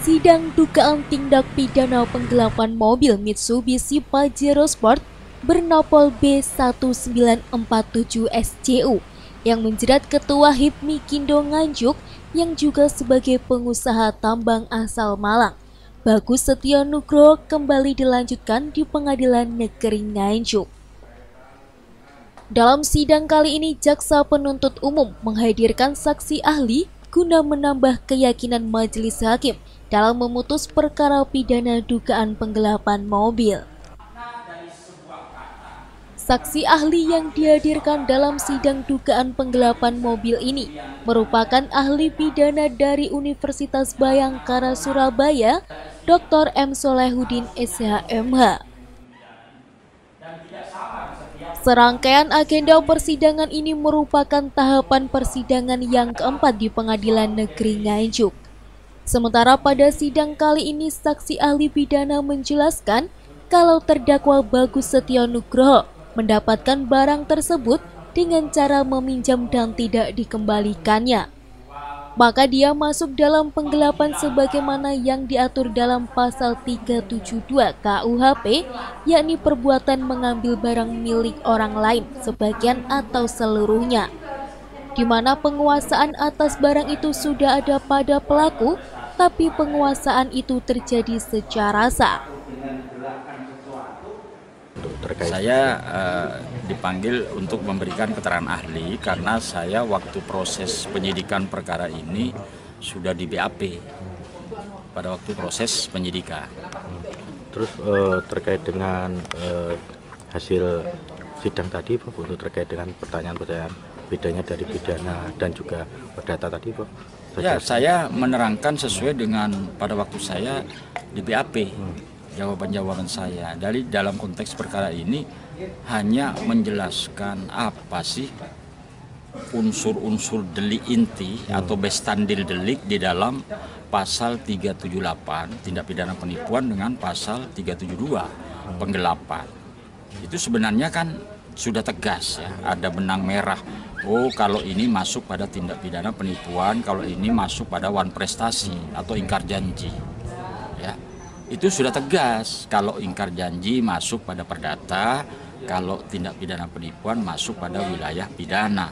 Sidang dugaan tindak pidana penggelapan mobil Mitsubishi Pajero Sport bernopol B1947 SCU yang menjerat Ketua HIPMI Kindo Nganjuk yang juga sebagai pengusaha tambang asal Malang, Bagus Setio Nugroho, kembali dilanjutkan di Pengadilan Negeri Nganjuk. Dalam sidang kali ini, jaksa penuntut umum menghadirkan saksi ahli guna menambah keyakinan majelis hakim dalam memutus perkara pidana dugaan penggelapan mobil. Saksi ahli yang dihadirkan dalam sidang dugaan penggelapan mobil ini merupakan ahli pidana dari Universitas Bhayangkara Surabaya, Dr. M. Solehuddin SHMH. Serangkaian agenda persidangan ini merupakan tahapan persidangan yang keempat di Pengadilan Negeri Nganjuk. Sementara pada sidang kali ini, saksi ahli pidana menjelaskan kalau terdakwa Bagus Setio Nugroho mendapatkan barang tersebut dengan cara meminjam dan tidak dikembalikannya. Maka dia masuk dalam penggelapan sebagaimana yang diatur dalam pasal 372 KUHP, yakni perbuatan mengambil barang milik orang lain sebagian atau seluruhnya, di mana penguasaan atas barang itu sudah ada pada pelaku, tapi penguasaan itu terjadi secara sah. Saya dipanggil untuk memberikan keterangan ahli karena saya waktu proses penyidikan perkara ini sudah di BAP pada waktu proses penyidikan. Terus terkait dengan hasil sidang tadi, Pak, untuk terkait dengan pertanyaan-pertanyaan bedanya dari pidana dan juga perdata tadi, Pak. Ya, saya menerangkan sesuai dengan pada waktu saya di BAP. Jawaban-jawaban saya dari dalam konteks perkara ini hanya menjelaskan apa sih unsur-unsur delik inti atau bestandil delik di dalam pasal 378 tindak pidana penipuan dengan pasal 372 penggelapan. Itu sebenarnya kan sudah tegas ya, ada benang merah. Oh, kalau ini masuk pada tindak pidana penipuan, kalau ini masuk pada wan prestasi atau ingkar janji. Ya. Itu sudah tegas, kalau ingkar janji masuk pada perdata, kalau tindak pidana penipuan masuk pada wilayah pidana.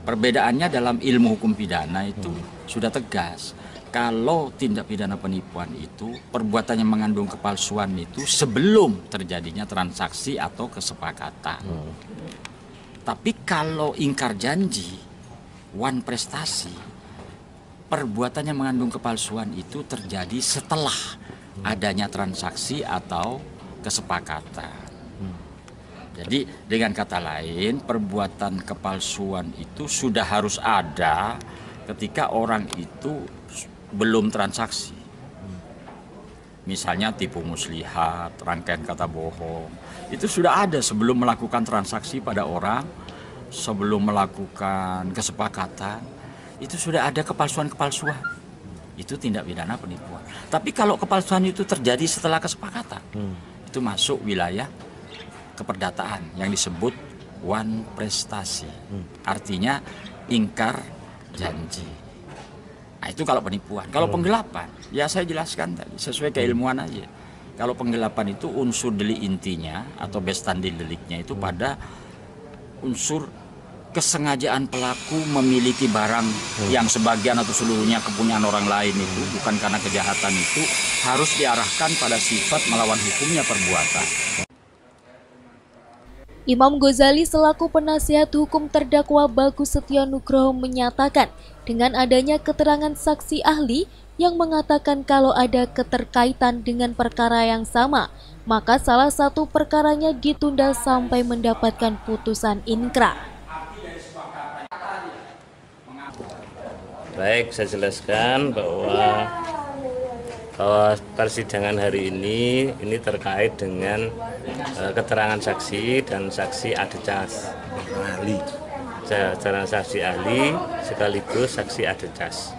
Perbedaannya dalam ilmu hukum pidana itu sudah tegas. Kalau tindak pidana penipuan itu perbuatannya mengandung kepalsuan itu sebelum terjadinya transaksi atau kesepakatan. Tapi kalau ingkar janji, wan prestasi, perbuatannya mengandung kepalsuan itu terjadi setelah adanya transaksi atau kesepakatan. Jadi dengan kata lain, perbuatan kepalsuan itu sudah harus ada ketika orang itu belum transaksi. Misalnya tipu muslihat, rangkaian kata bohong, itu sudah ada sebelum melakukan transaksi pada orang, sebelum melakukan kesepakatan, itu sudah ada kepalsuan-kepalsuan. Itu tindak pidana penipuan. Tapi kalau kepalsuan itu terjadi setelah kesepakatan, itu masuk wilayah keperdataan yang disebut wan prestasi. Artinya ingkar janji. Nah, itu kalau penipuan. Kalau penggelapan, ya saya jelaskan tadi sesuai keilmuan aja. Kalau penggelapan itu unsur delik intinya atau bestandil deliknya itu pada unsur kesengajaan pelaku memiliki barang yang sebagian atau seluruhnya kepunyaan orang lain itu bukan karena kejahatan, itu harus diarahkan pada sifat melawan hukumnya perbuatan. Imam Ghazali selaku penasihat hukum terdakwa Bagus Setio Nugroho menyatakan dengan adanya keterangan saksi ahli yang mengatakan kalau ada keterkaitan dengan perkara yang sama, maka salah satu perkaranya ditunda sampai mendapatkan putusan inkrar. Baik, saya jelaskan bahwa persidangan hari ini terkait dengan keterangan saksi dan saksi adecas ahli. Keterangan saksi ahli sekaligus saksi adecas.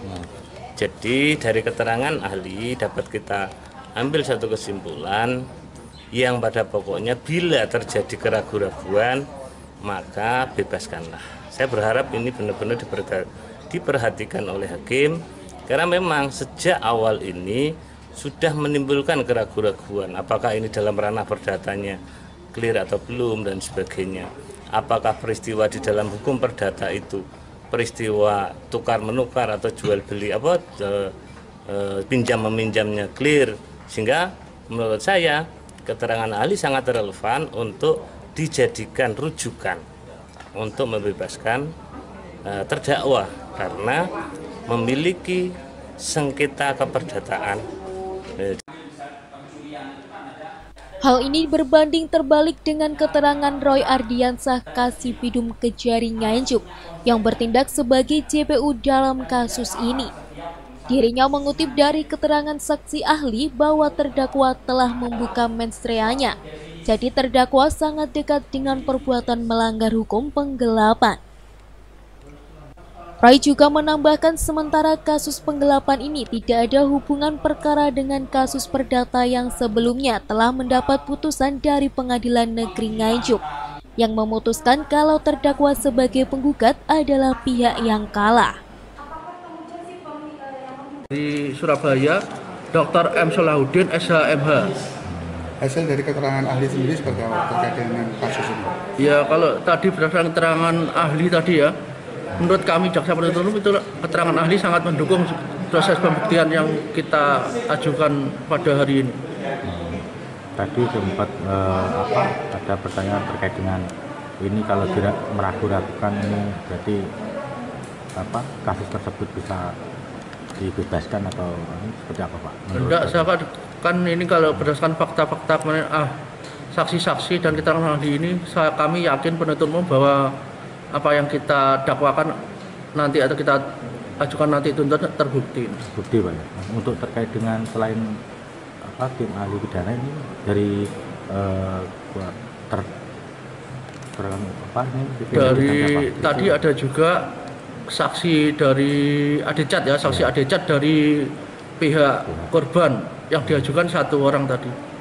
Jadi dari keterangan ahli dapat kita ambil satu kesimpulan yang pada pokoknya bila terjadi keraguan-raguan maka bebaskanlah. Saya berharap ini benar-benar diperhatikan oleh hakim Karena memang sejak awal ini sudah menimbulkan keraguan-keraguan apakah ini dalam ranah perdatanya clear atau belum dan sebagainya. Apakah peristiwa di dalam hukum perdata itu peristiwa tukar menukar atau jual beli pinjam meminjamnya clear, sehingga menurut saya keterangan ahli sangat relevan untuk dijadikan rujukan untuk membebaskan terdakwa karena memiliki sengketa keperdataan. Hal ini berbanding terbalik dengan keterangan Roy Ardiansah Kasipidum Kejari Nganjuk yang bertindak sebagai JPU dalam kasus ini. Dirinya mengutip dari keterangan saksi ahli bahwa terdakwa telah membuka mensreanya, jadi terdakwa sangat dekat dengan perbuatan melanggar hukum penggelapan. Roy juga menambahkan sementara kasus penggelapan ini tidak ada hubungan perkara dengan kasus perdata yang sebelumnya telah mendapat putusan dari Pengadilan Negeri Nganjuk yang memutuskan kalau terdakwa sebagai penggugat adalah pihak yang kalah. Di Surabaya, Dr. M. Solahuddin, SHMH. Hasil dari keterangan ahli sendiri seperti apa terkait dengan kasus ini? Ya, kalau tadi berdasarkan keterangan ahli tadi ya, menurut kami jaksa penuntut umum itu keterangan ahli sangat mendukung proses pembuktian yang kita ajukan pada hari ini. Tadi sempat ada pertanyaan terkait dengan ini kalau tidak meragukan ini berarti kasus tersebut bisa dibebaskan atau seperti apa Pak? Tidak, saya kan ini kalau berdasarkan fakta-fakta saksi-saksi dan keterangan ahli ini, kami yakin penuntut umum bahwa apa yang kita dakwakan nanti atau kita ajukan nanti tuntut terbukti. Bukti Pak ya. Untuk terkait dengan selain tim ahli pidana ini dari tadi ada juga saksi dari Adecat ya, saksi Adecat dari pihak korban yang diajukan 1 orang tadi.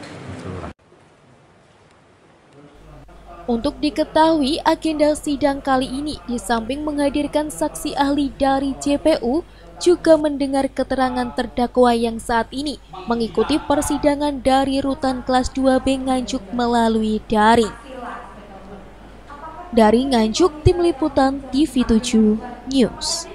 Untuk diketahui, agenda sidang kali ini di samping menghadirkan saksi ahli dari JPU, juga mendengar keterangan terdakwa yang saat ini mengikuti persidangan dari Rutan Kelas 2B Nganjuk melalui daring. Dari Nganjuk, Tim Liputan TV7 News.